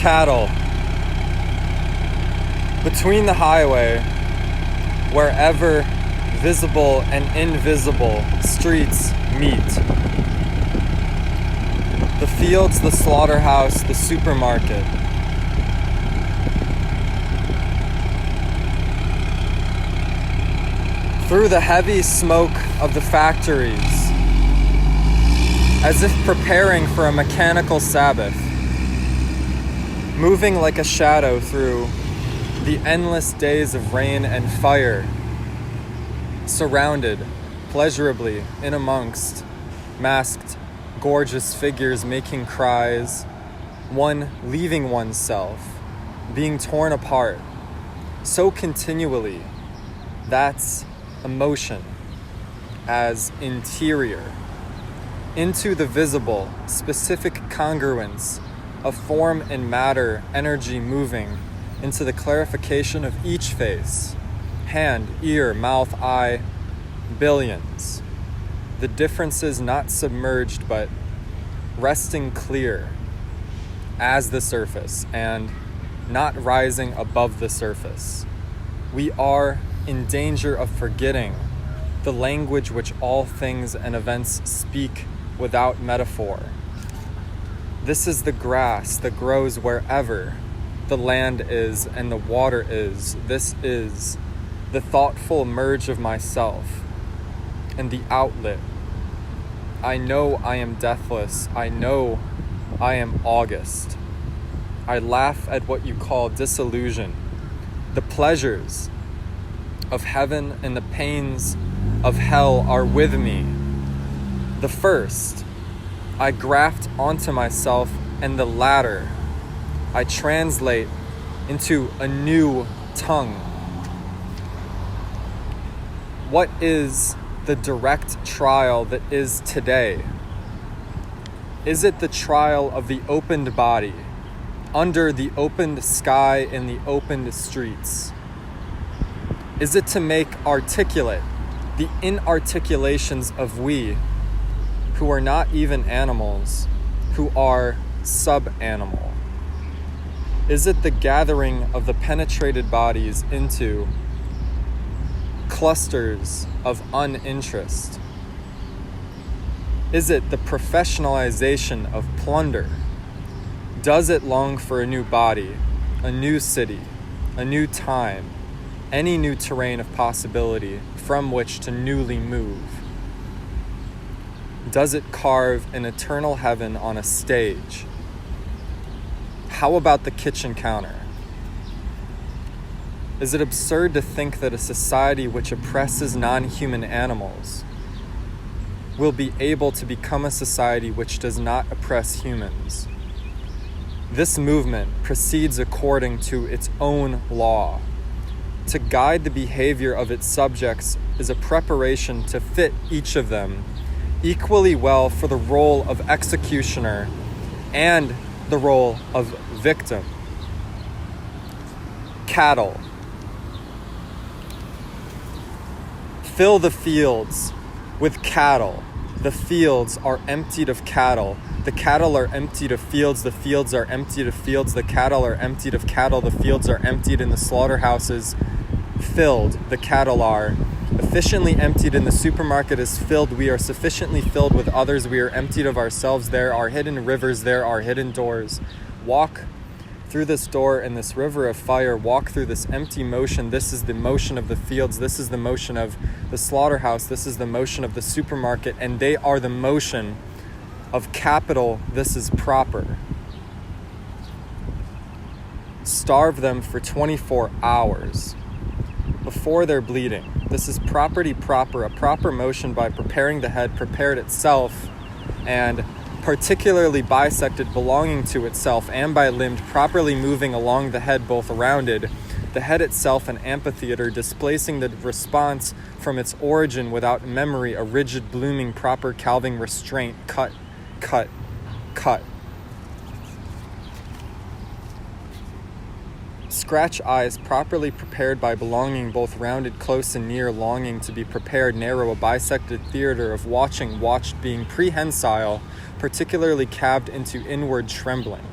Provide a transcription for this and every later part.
Cattle. Between the highway, wherever visible and invisible streets meet. The fields, the slaughterhouse, the supermarket. Through the heavy smoke of the factories, as if preparing for a mechanical Sabbath, moving like a shadow through the endless days of rain and fire, surrounded pleasurably in amongst masked, gorgeous figures making cries, one leaving oneself, being torn apart so continually. That's emotion as interior into the visible, specific congruence of form and matter, energy moving into the clarification of each face, hand, ear, mouth, eye, billions. The differences not submerged but resting clear as the surface and not rising above the surface. We are in danger of forgetting the language which all things and events speak without metaphor. This is the grass that grows wherever the land is and the water is. This is the thoughtful merge of myself and the outlet. I know I am deathless. I know I am August. I laugh at what you call disillusion. The pleasures of heaven and the pains of hell are with me. The first I graft onto myself, and the latter I translate into a new tongue. What is the direct trial that is today? Is it the trial of the opened body, under the opened sky in the opened streets? Is it to make articulate the inarticulations of we, who are not even animals, who are sub-animal? Is it the gathering of the penetrated bodies into clusters of uninterest? Is it the professionalization of plunder? Does it long for a new body, a new city, a new time, any new terrain of possibility from which to newly move? Does it carve an eternal heaven on a stage? How about the kitchen counter? Is it absurd to think that a society which oppresses non-human animals will be able to become a society which does not oppress humans? This movement proceeds according to its own law. To guide the behavior of its subjects is a preparation to fit each of them equally well for the role of executioner and the role of victim. Cattle. Fill the fields with cattle. The fields are emptied of cattle. The cattle are emptied of fields. The fields are emptied of fields. The cattle are emptied of cattle. The fields are emptied in the slaughterhouses. Filled, the cattle are. Efficiently emptied in the supermarket is filled. We are sufficiently filled with others. We are emptied of ourselves. There are hidden rivers. There are hidden doors. Walk through this door in this river of fire. Walk through this empty motion. This is the motion of the fields. This is the motion of the slaughterhouse. This is the motion of the supermarket. And they are the motion of capital. This is proper. Starve them for 24 hours before they're bleeding. This is property proper, a proper motion by preparing the head, prepared itself, and particularly bisected, belonging to itself, and by limbed, properly moving along the head, both rounded, the head itself an amphitheater, displacing the response from its origin without memory, a rigid, blooming, proper calving restraint, cut, cut, cut. Scratch eyes, properly prepared by belonging, both rounded, close and near, longing to be prepared, narrow, a bisected theater of watching, watched, being prehensile, particularly calved into inward trembling.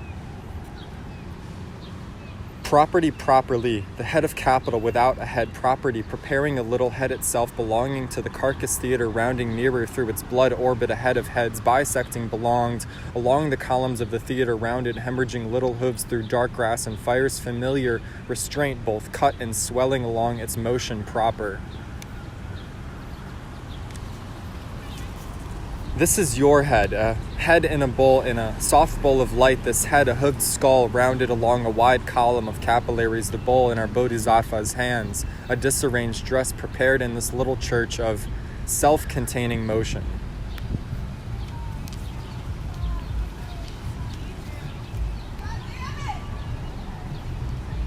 Property properly, the head of capital without a head, property, preparing a little head itself belonging to the carcass theater, rounding nearer through its blood orbit, a head of heads, bisecting belonged, along the columns of the theater, rounded, hemorrhaging little hooves through dark grass and fires, familiar restraint, both cut and swelling along its motion proper. This is your head, a head in a bowl, in a soft bowl of light. This head, a hooved skull, rounded along a wide column of capillaries, the bowl in our bodhisattva's hands, a disarranged dress prepared in this little church of self-containing motion.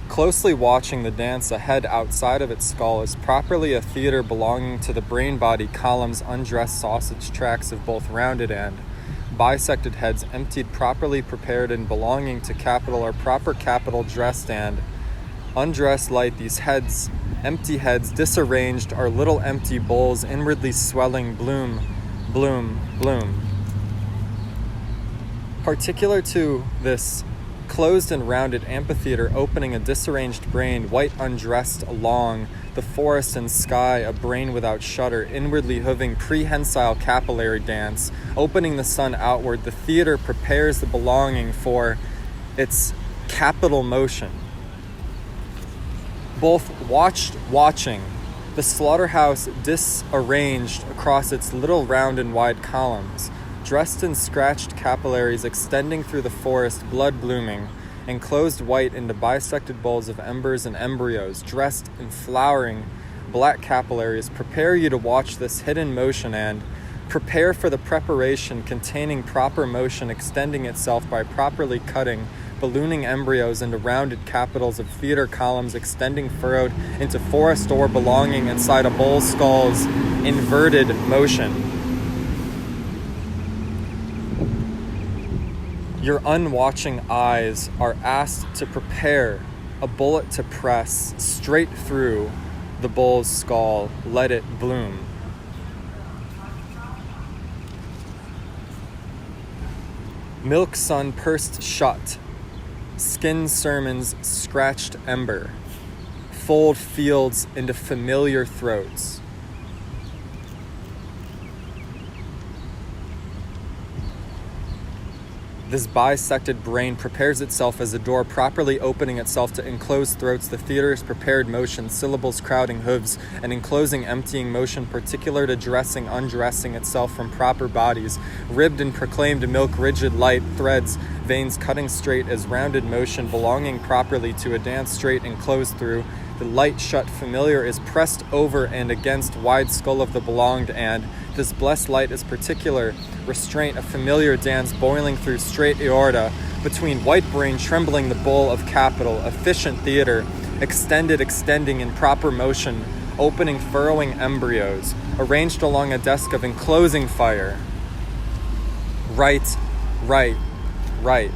Closely watching the dance, a head outside of its skull is properly a theater belonging to the brain-body columns, undressed sausage tracks of both rounded and bisected heads, emptied, properly prepared and belonging to capital, or proper capital dressed and undressed light. These heads, empty heads, disarranged, are little empty bowls, inwardly swelling, bloom, bloom, bloom. Particular to this closed and rounded amphitheater, opening a disarranged brain, white undressed along the forest and sky, a brain without shudder, inwardly hooving, prehensile capillary dance, opening the sun outward, the theater prepares the belonging for its capital motion. Both watching, the slaughterhouse disarranged across its little round and wide columns, dressed in scratched capillaries extending through the forest, blood blooming, enclosed white into bisected bowls of embers and embryos, dressed in flowering black capillaries, prepare you to watch this hidden motion and prepare for the preparation containing proper motion, extending itself by properly cutting, ballooning embryos into rounded capitals of theater columns, extending furrowed into forest or belonging inside a bull skull's inverted motion. Your unwatching eyes are asked to prepare a bullet to press straight through the bull's skull. Let it bloom. Milk sun pursed shut, skin sermons scratched ember, fold fields into familiar throats. This bisected brain prepares itself as a door, properly opening itself to enclose throats. The theater's prepared motion, syllables crowding hooves, and enclosing emptying motion, particular to dressing, undressing itself from proper bodies, ribbed and proclaimed milk, rigid light, threads, veins cutting straight as rounded motion, belonging properly to a dance straight enclosed through. The light shut familiar is pressed over and against wide skull of the belonged, and this blessed light is particular restraint, a familiar dance boiling through straight aorta, between white brain trembling the bowl of capital, efficient theater, extending in proper motion, opening furrowing embryos, arranged along a desk of enclosing fire. Right, right, right.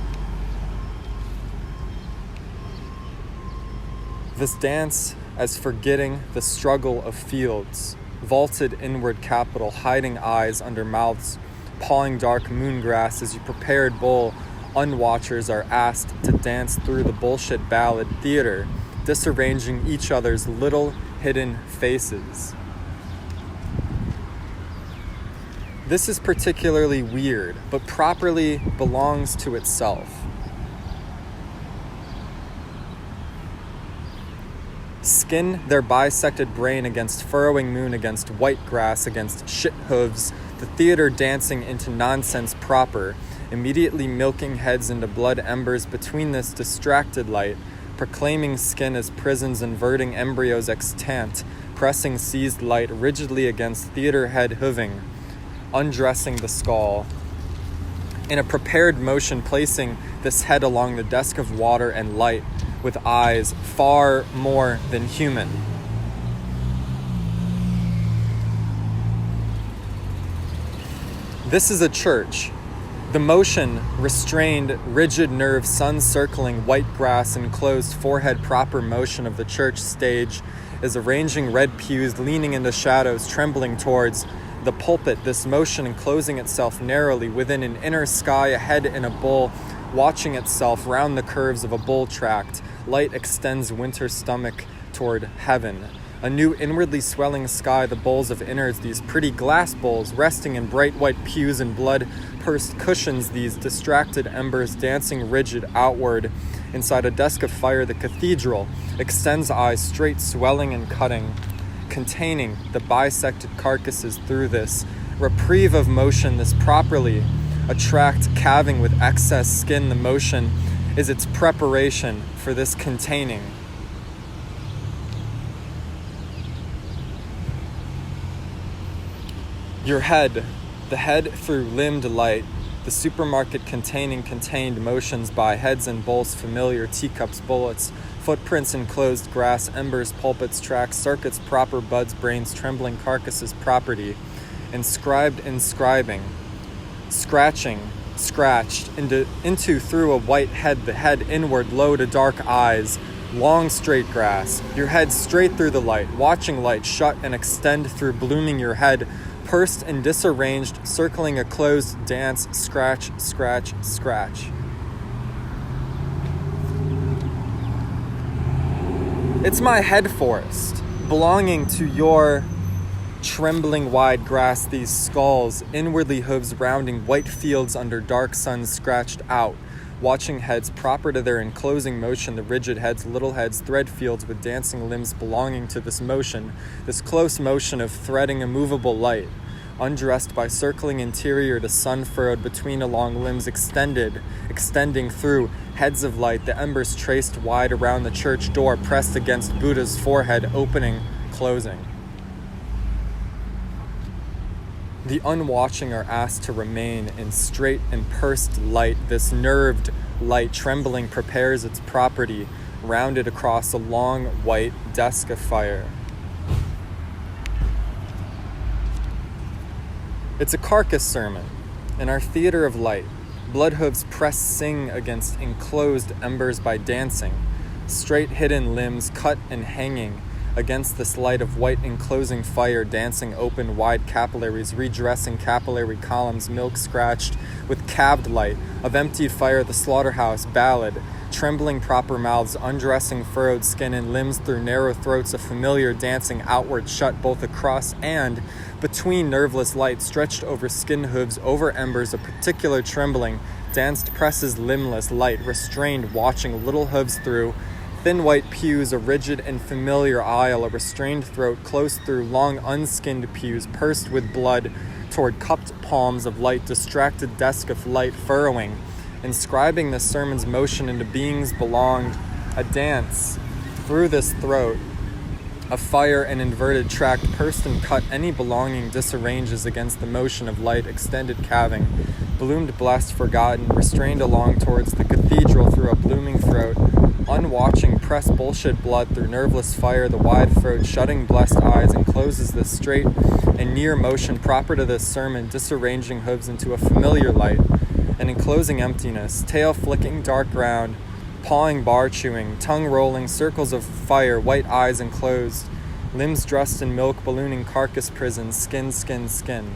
This dance as forgetting the struggle of fields, vaulted inward capital, hiding eyes under mouths, pawing dark moon grass as you prepared bowl, unwatchers are asked to dance through the bullshit ballad theater, disarranging each other's little hidden faces. This is particularly weird, but properly belongs to itself. Skin their bisected brain against furrowing moon, against white grass, against shit hooves, the theater dancing into nonsense proper, immediately milking heads into blood embers between this distracted light, proclaiming skin as prisons, inverting embryos extant, pressing seized light rigidly against theater head hooving, undressing the skull. In a prepared motion, placing this head along the desk of water and light, with eyes far more than human. This is a church. The motion, restrained, rigid nerve, sun circling, white grass, enclosed forehead, proper motion of the church stage is arranging red pews, leaning into shadows, trembling towards the pulpit. This motion enclosing itself narrowly within an inner sky, a head in a bowl, watching itself round the curves of a bull tract, Light extends winter stomach toward heaven. A new inwardly swelling sky, the bowls of innards, these pretty glass bowls, resting in bright white pews and blood-pursed cushions, these distracted embers dancing rigid outward. Inside a desk of fire, the cathedral extends eyes straight, swelling and cutting, containing the bisected carcasses through this reprieve of motion, this properly attract calving with excess skin. The motion is its preparation for this containing. Your head, the head through limbed light, the supermarket containing contained motions by heads and bowls familiar, teacups, bullets, footprints in closed grass, embers, pulpits, tracks, circuits, proper buds, brains, trembling carcasses, property, inscribing, scratching, scratched, into through a white head, the head inward, low to dark eyes, long straight grass, your head straight through the light, watching light shut and extend through blooming your head, pursed and disarranged, circling a closed dance, scratch, scratch, scratch. It's my head forest, belonging to your trembling wide grass, these skulls, inwardly hooves rounding white fields under dark suns scratched out, watching heads proper to their enclosing motion, the rigid heads, little heads, thread fields with dancing limbs belonging to this motion, this close motion of threading a movable light, undressed by circling interior to sun furrowed between along limbs extending through heads of light, the embers traced wide around the church door, pressed against Buddha's forehead, opening, closing. The unwatching are asked to remain in straight and pursed light. This nerved light, trembling, prepares its property, rounded across a long white desk of fire. It's a carcass sermon in our theater of light. Blood hooves press sing against enclosed embers by dancing, straight hidden limbs cut and hanging against this light of white enclosing fire, dancing open wide capillaries, redressing capillary columns, milk scratched with calved light of emptied fire, the slaughterhouse ballad, trembling proper mouths, undressing furrowed skin and limbs through narrow throats, a familiar dancing outward shut both across and between nerveless light, stretched over skin hooves, over embers, a particular trembling, danced presses limbless light, restrained, watching little hooves through thin white pews, a rigid and familiar aisle, a restrained throat close through long unskinned pews, pursed with blood toward cupped palms of light, distracted desk of light, furrowing, inscribing the sermon's motion into beings belonged, a dance through this throat, a fire and inverted tract, pursed and cut, any belonging disarranges against the motion of light, extended calving, bloomed, blessed, forgotten, restrained along towards the cathedral through a blooming throat, unwatching, press bullshit blood through nerveless fire, the wide throat, shutting blessed eyes, encloses this straight and near motion proper to this sermon, disarranging hooves into a familiar light, and enclosing emptiness, tail flicking dark ground, pawing bar chewing, tongue rolling, circles of fire, white eyes enclosed, limbs dressed in milk, ballooning carcass prison, skin, skin, skin.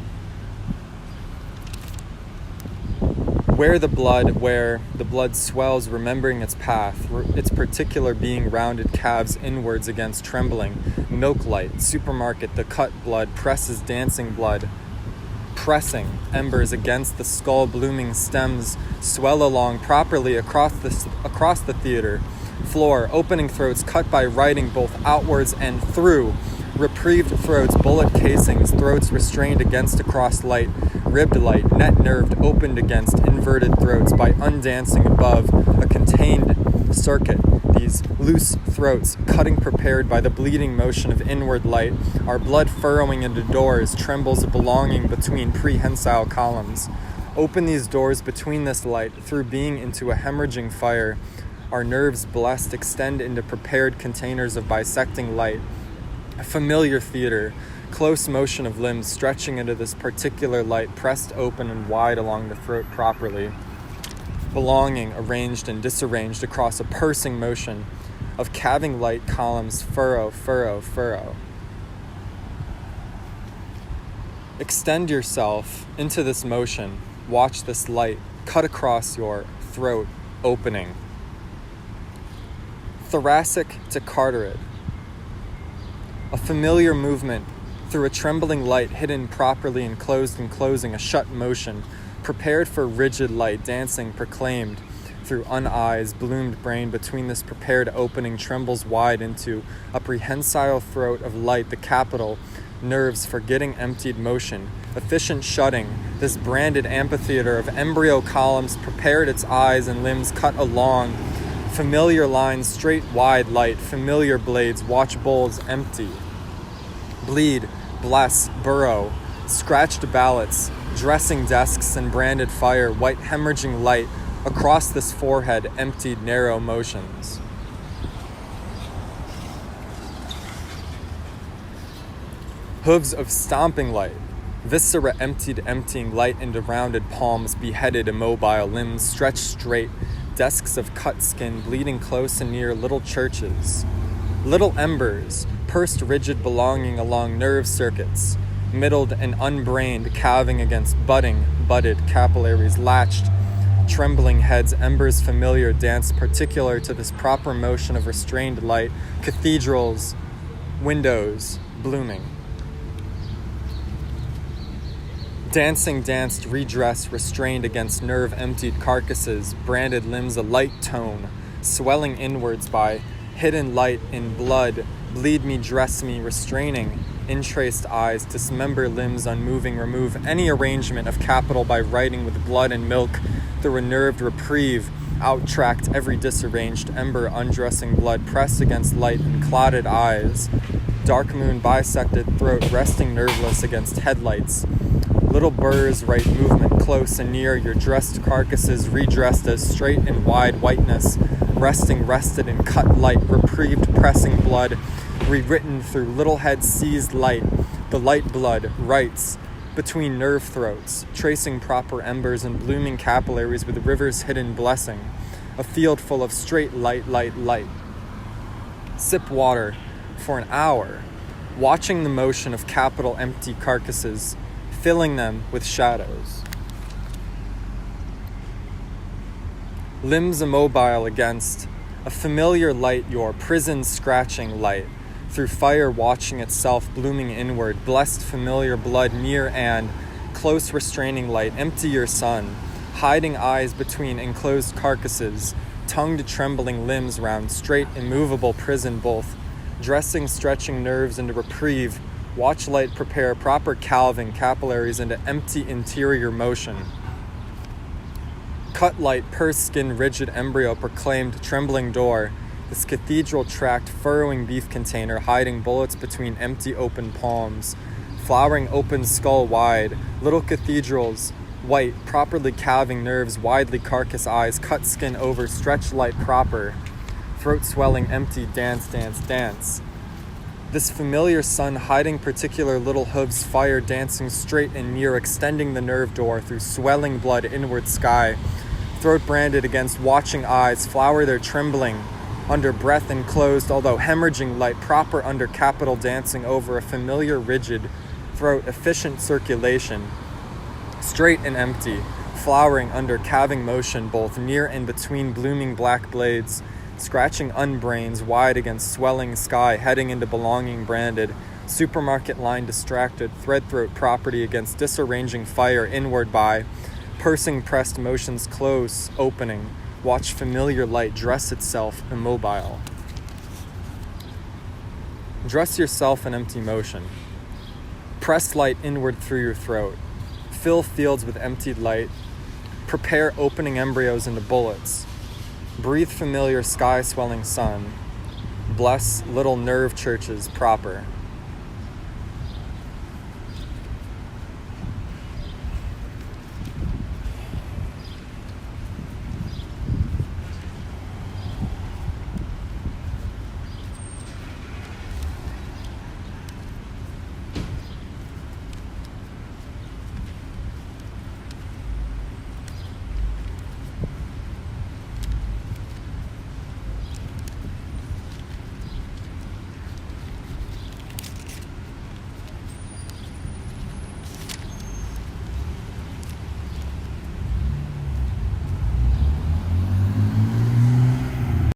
Where the blood swells, remembering its path, its particular being rounded calves inwards against trembling, milk light, supermarket, the cut blood, presses dancing blood, pressing embers against the skull, blooming stems swell along properly across the theater floor, opening throats cut by writing both outwards and through, reprieved throats, bullet casings, throats restrained against across light, ribbed light, net nerved, opened against inverted throats by undancing above a contained circuit. These loose throats, cutting prepared by the bleeding motion of inward light, our blood furrowing into doors, trembles belonging between prehensile columns. Open these doors between this light, through being into a hemorrhaging fire. Our nerves blessed extend into prepared containers of bisecting light. A familiar theater, close motion of limbs stretching into this particular light, pressed open and wide along the throat properly, belonging, arranged and disarranged across a pursing motion of calving light columns, furrow, furrow, furrow. Extend yourself into this motion, watch this light cut across your throat opening. thoracic to carotid. A familiar movement through a trembling light hidden properly enclosed and closing, a shut motion, prepared for rigid light, dancing, proclaimed through uneyes, bloomed brain between this prepared opening trembles wide into a prehensile throat of light, the capital, nerves forgetting emptied motion, efficient shutting, this branded amphitheater of embryo columns prepared its eyes and limbs cut along, familiar lines, straight wide light, familiar blades, watch bowls empty, bleed, bless, burrow, scratched ballots, dressing desks and branded fire, white hemorrhaging light, across this forehead emptied narrow motions. Hooves of stomping light, viscera emptied, emptying light into rounded palms, beheaded, immobile, limbs stretched straight, desks of cut skin bleeding close and near, little churches. Little embers, pursed rigid belonging along nerve circuits, middled and unbrained, calving against budded capillaries, latched, trembling heads, embers familiar, dance particular to this proper motion of restrained light, cathedrals, windows, blooming. Dancing, danced, redressed, restrained against nerve-emptied carcasses, branded limbs a light tone, swelling inwards by hidden light in blood, bleed me, dress me, restraining, intraced eyes, dismember limbs unmoving, remove any arrangement of capital by writing with blood and milk through a nerved reprieve, outtracked every disarranged ember, undressing blood, pressed against light and clouded eyes, dark moon bisected throat, resting nerveless against headlights, little burrs, right movement close and near, your dressed carcasses redressed as straight and wide whiteness, rested in cut light, reprieved pressing blood, rewritten through little head seized light, the light blood, rights, between nerve throats, tracing proper embers and blooming capillaries with rivers hidden blessing, a field full of straight light. Sip water for an hour, watching the motion of capital empty carcasses, filling them with shadows. Limbs immobile against a familiar light, your prison scratching light, through fire watching itself blooming inward, blessed familiar blood near and close restraining light, empty your sun, hiding eyes between enclosed carcasses, tongued trembling limbs round straight immovable prison both, dressing stretching nerves into reprieve, watch light prepare proper calving capillaries into empty interior motion. Cut light, purse skin, rigid embryo proclaimed trembling door, this cathedral tract furrowing beef container hiding bullets between empty open palms, flowering open skull wide, little cathedrals, white, properly calving nerves, widely carcass eyes, cut skin over, stretched light proper, throat swelling empty, dance. This familiar sun hiding particular little hooves, fire dancing straight and near, extending the nerve door through swelling blood inward sky, throat branded against watching eyes, flower their trembling, under breath enclosed, although hemorrhaging light proper under capital dancing over a familiar rigid throat, efficient circulation, straight and empty, flowering under calving motion, both near and between blooming black blades, scratching unbrains wide against swelling sky, heading into belonging branded, supermarket line distracted, thread throat property against disarranging fire inward by, pursing pressed motions close, opening, watch familiar light dress itself immobile. Dress yourself in empty motion. Press light inward through your throat. Fill fields with emptied light. Prepare opening embryos into bullets. Breathe familiar sky swelling sun. Bless little nerve churches proper.